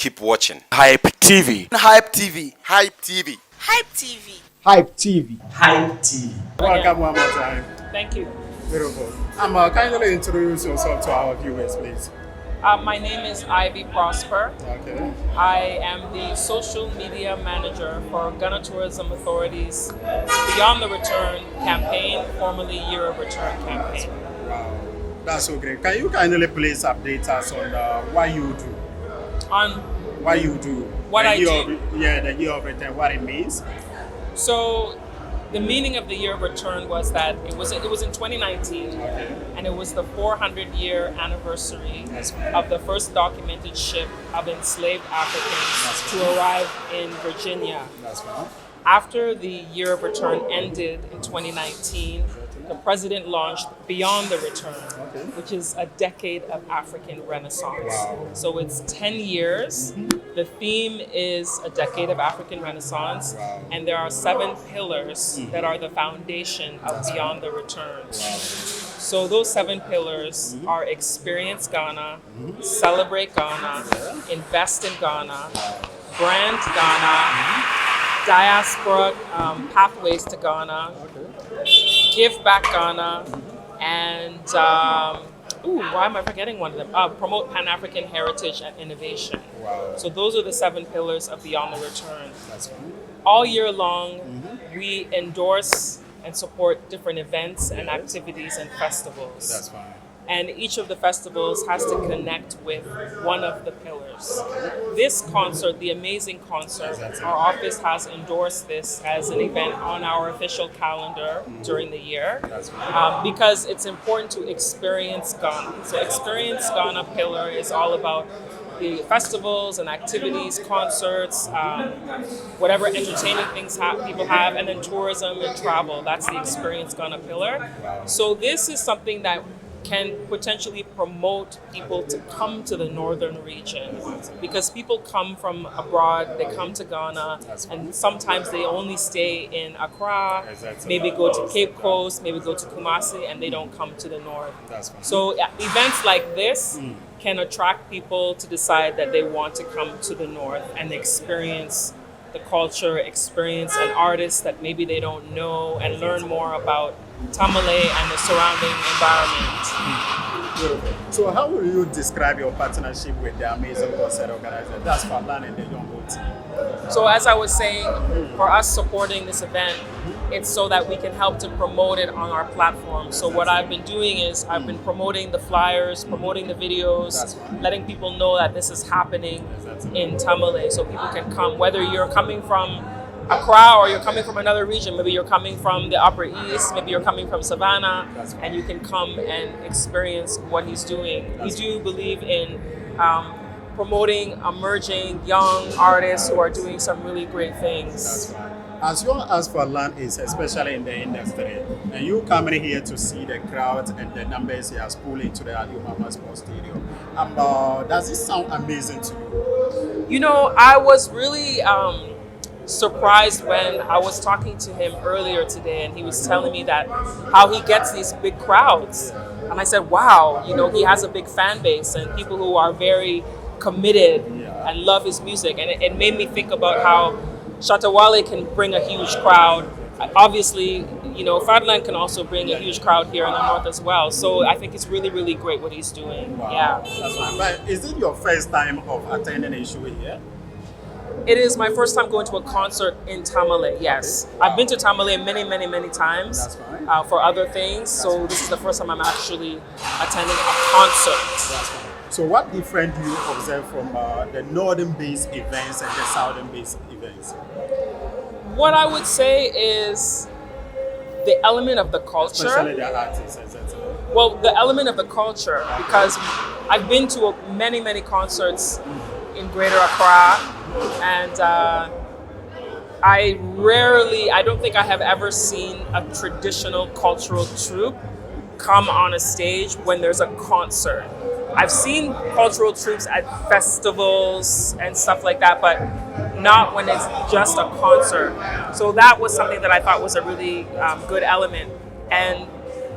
Keep watching. Hype TV. Hype TV. Hype TV. Hype TV. Hype TV. Hype TV. Welcome one more time. Thank you. Beautiful. Kindly introduce yourself to our viewers, please. My name is Ivy Prosper. Okay. I am the social media manager for Ghana Tourism Authority's Beyond the Return campaign, formerly Year of Return campaign. Wow. That's so great. Can you kindly please update us on what you do? On What you do? What I do? The Year of Return, what it means? So, the meaning of the Year of Return was that it was in 2019, Okay. and it was the 400-year anniversary That's of the first documented ship of enslaved Africans to arrive in Virginia. That's fine. After the Year of Return ended in 2019, the president launched Beyond the Return, which is a decade of African Renaissance. Wow. So it's 10 years. The theme is a decade of African Renaissance, Wow. and there are 7 pillars that are the foundation of Beyond the Return. So those 7 pillars are Experience Ghana, Celebrate Ghana, Invest in Ghana, Brand Ghana, Diaspora Pathways to Ghana, Give Back Ghana, and why am I forgetting one of them? Promote Pan-African Heritage and Innovation. Wow. So those are the 7 pillars of Beyond the Return. That's fine. All year long, we endorse and support different events and activities and festivals. That's fine. And each of the festivals has to connect with one of the pillars. This concert, the Ama̶ing Concert, our office has endorsed this as an event on our official calendar during the year because it's important to experience Ghana. So Experience Ghana pillar is all about the festivals and activities, concerts, whatever entertaining things people have, and then tourism and travel. That's the Experience Ghana pillar. So this is something that can potentially promote people to come to the northern region because people come from abroad, they come to Ghana, and sometimes they only stay in Accra, maybe go to Cape Coast, maybe go to Kumasi, and they don't come to the north. So events like this can attract people to decide that they want to come to the north and experience the culture, experience an artist that maybe they don't know, and learn more about Tamale and the surrounding environment. So how will you describe your partnership with the Ama̶ing Concert organizer? That's Fad Lan and the Young team. So as I was saying, for us supporting this event, it's so that we can help to promote it on our platform. So what I've been doing is I've been promoting the flyers, promoting the videos, letting people know that this is happening in Tamale so people can come, whether you're coming from Accra or you're coming from another region. Maybe you're coming from the Upper East, maybe you're coming from Savannah, and you can come and experience what he's doing. We do believe in promoting emerging young artists who are doing some really great things. As young as Fad Lan is, especially in the industry, and you coming here to see the crowd and the numbers he has pulled into the Alumama Sports Stadium, does it sound amazing to you? You know, I was really surprised when I was talking to him earlier today, and he was telling me that how he gets these big crowds. And I said, wow, you know, he has a big fan base and people who are very committed and love his music. And it made me think about how Shatawale can bring a huge crowd. Obviously, you know, Fad Lan can also bring a huge crowd here in the north as well. So I think it's really, really great what he's doing. Wow. Yeah. That's fine. But is it your first time of attending a show here? It is my first time going to a concert in Tamale, yes. Okay. Wow. I've been to Tamale many times for other things. So this is the first time I'm actually attending a concert. So what difference do you observe from the northern-based events and the southern-based events? What I would say is the element of the culture. Especially the artists, etc. Well, the element of the culture, because I've been to many concerts in Greater Accra, and I don't think I have ever seen a traditional cultural troupe come on a stage when there's a concert. I've seen cultural troupes at festivals and stuff like that, but not when it's just a concert. So that was something that I thought was a really good element. And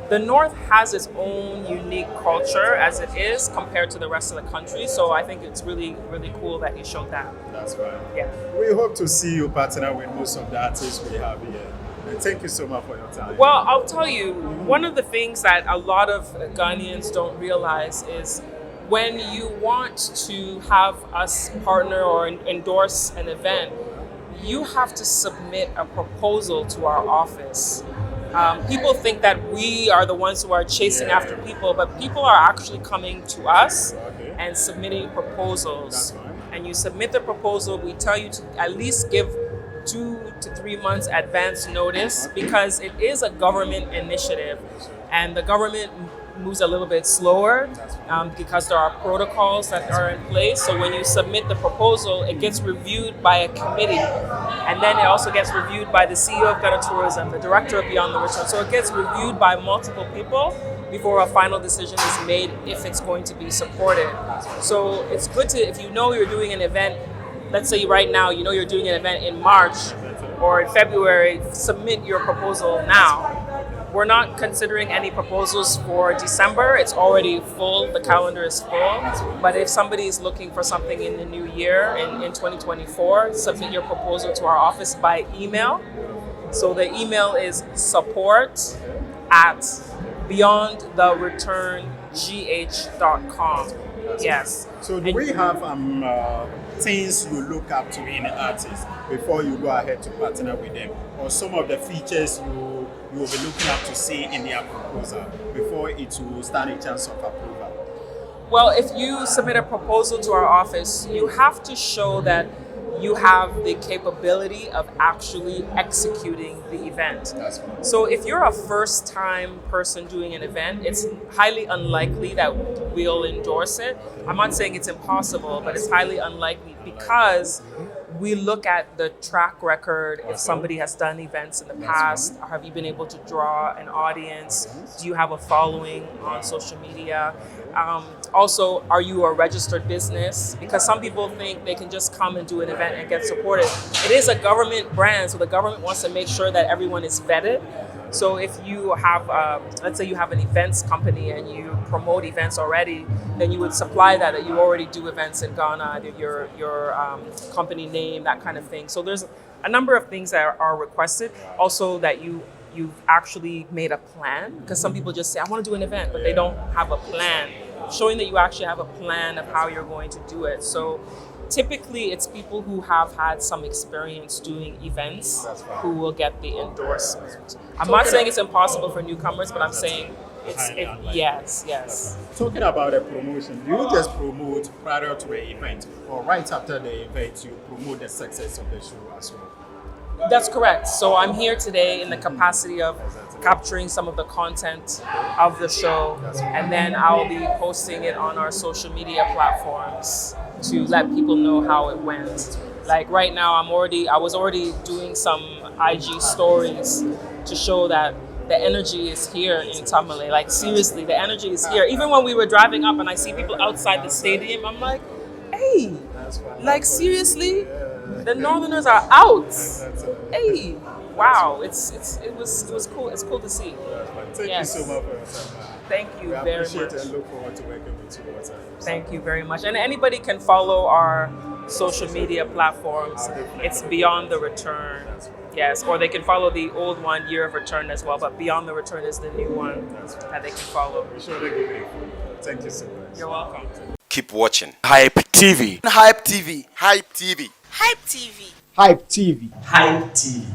The North has its own unique culture as it is compared to the rest of the country. So I think it's really, really cool that you showed that. That's right. Yeah. We hope to see you partner with most of the artists we have here. And thank you so much for your time. Well, I'll tell you, one of the things that a lot of Ghanaians don't realize is when you want to have us partner or endorse an event, you have to submit a proposal to our office. People think that we are the ones who are chasing after people, but people are actually coming to us and submitting proposals. And you submit the proposal, we tell you to at least give 2 to 3 months advance notice because it is a government initiative and the government moves a little bit slower because there are protocols that are in place. So when you submit the proposal, it gets reviewed by a committee, and then it also gets reviewed by the CEO of Ghana Tourism, the director of Beyond the Return. So it gets reviewed by multiple people before a final decision is made if it's going to be supported. So it's good to, if you know you're doing an event, let's say right now you know you're doing an event in March or in February, submit your proposal now. We're not considering any proposals for December. It's already full. The calendar is full. But if somebody is looking for something in the new year, in 2024, submit your proposal to our office by email. So the email is support@beyondthereturngh.com. Yes. So do we have things you look up to in an artist before you go ahead to partner with them? Or some of the features you will be looking up to see in their proposal before it will stand a chance of approval? Well, if you submit a proposal to our office, you have to show that you have the capability of actually executing the event. That's right. So if you're a first-time person doing an event, it's highly unlikely that we'll endorse it. I'm not saying it's impossible, but it's highly unlikely because we look at the track record. If somebody has done events in the past, have you been able to draw an audience? Do you have a following on social media? Also, are you a registered business? Because some people think they can just come and do an event and get supported. It is a government brand, so the government wants to make sure that everyone is vetted. So if you have, let's say you have an events company and you promote events already, then you would supply that you already do events in Ghana, your company name, that kind of thing. So there's a number of things that are requested. Also that you've actually made a plan, because some people just say, I want to do an event, but they don't have a plan. Showing that you actually have a plan of how you're going to do it. So typically it's people who have had some experience doing events who will get the endorsement. I'm not saying it's impossible for newcomers, but I'm saying yes. Talking about a promotion, do you just promote prior to the event or right after the event you promote the success of the show as well? That's correct. So I'm here today in the capacity of capturing some of the content of the show, and then I'll be posting it on our social media platforms to let people know how it went. Like right now, I was already doing some IG stories to show that the energy is here in Tamale. Like seriously, the energy is here. Even when we were driving up and I see people outside the stadium, I'm like, hey, like seriously? The Northerners are out. Hey, wow! It was cool. It's cool to see. Thank you so much for your time. Thank you very much. Appreciate it and look forward to working with you all the time. Thank you very much. And anybody can follow our social media platforms. It's Beyond the Return. Yes, or they can follow the old one, Year of Return as well. But Beyond the Return is the new one that they can follow. Be sure to give it. Thank you so much. You're welcome. Keep watching Hype TV. Hype TV. Hype TV. Hype TV. Hype TV. Hype TV.